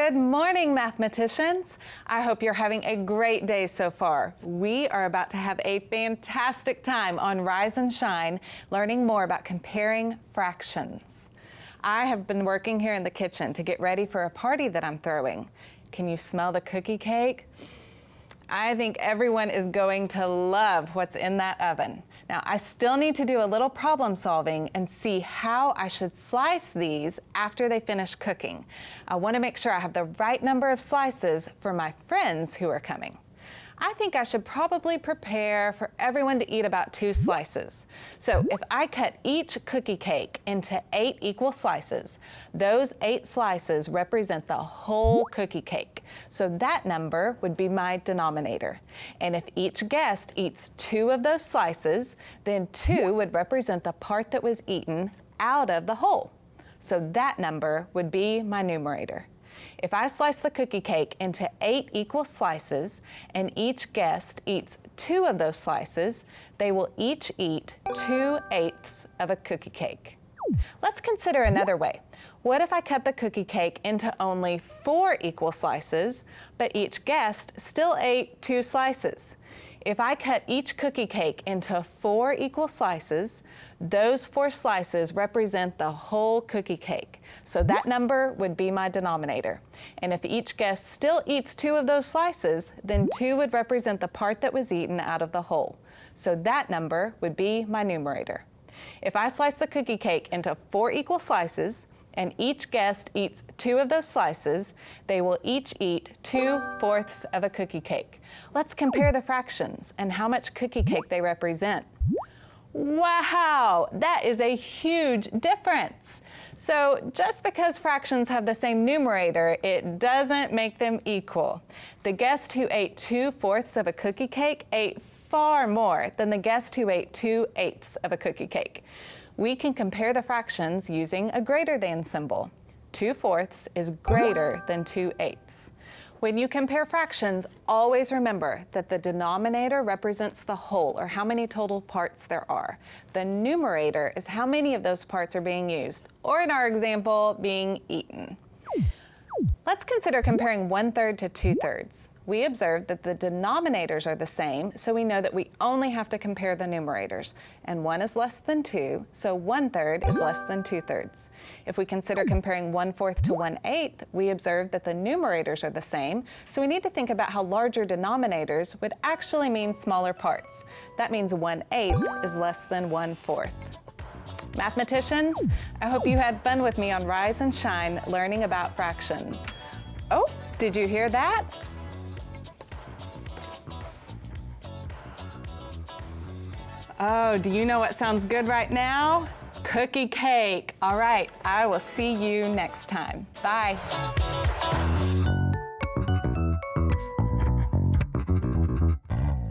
Good morning, mathematicians. I hope you're having a great day so far. We are about to have a fantastic time on Rise and Shine, learning more about comparing fractions. I have been working here in the kitchen to get ready for a party that I'm throwing. Can you smell the cookie cake? I think everyone is going to love what's in that oven. Now, I still need to do a little problem solving and see how I should slice these after they finish cooking. I want to make sure I have the right number of slices for my friends who are coming. I think I should probably prepare for everyone to eat about 2 slices. So if I cut each cookie cake into 8 equal slices, those 8 slices represent the whole cookie cake. So that number would be my denominator. And if each guest eats 2 of those slices, then 2 would represent the part that was eaten out of the whole. So that number would be my numerator. If I slice the cookie cake into 8 equal slices and each guest eats 2 of those slices, they will each eat 2/8 of a cookie cake. Let's consider another way. What if I cut the cookie cake into only 4 equal slices, but each guest still ate 2 slices? If I cut each cookie cake into 4 equal slices, those 4 slices represent the whole cookie cake. So that number would be my denominator. And if each guest still eats 2 of those slices, then 2 would represent the part that was eaten out of the whole. So that number would be my numerator. If I slice the cookie cake into 4 equal slices, and each guest eats 2 of those slices, they will each eat 2/4 of a cookie cake. Let's compare the fractions and how much cookie cake they represent. Wow, that is a huge difference. So just because fractions have the same numerator, it doesn't make them equal. The guest who ate 2/4 of a cookie cake ate far more than the guest who ate 2/8 of a cookie cake. We can compare the fractions using a greater than symbol. 2/4 is greater than 2/8. When you compare fractions, always remember that the denominator represents the whole, or how many total parts there are. The numerator is how many of those parts are being used, or in our example, being eaten. Let's consider comparing 1/3 to 2/3. We observed that the denominators are the same, so we know that we only have to compare the numerators. And 1 is less than 2, so 1/3 is less than 2/3. If we consider comparing 1/4 to 1/8, we observed that the numerators are the same, so we need to think about how larger denominators would actually mean smaller parts. That means 1/8 is less than 1/4. Mathematicians, I hope you had fun with me on Rise and Shine learning about fractions. Oh, did you hear that? Oh, do you know what sounds good right now? Cookie cake. All right, I will see you next time. Bye.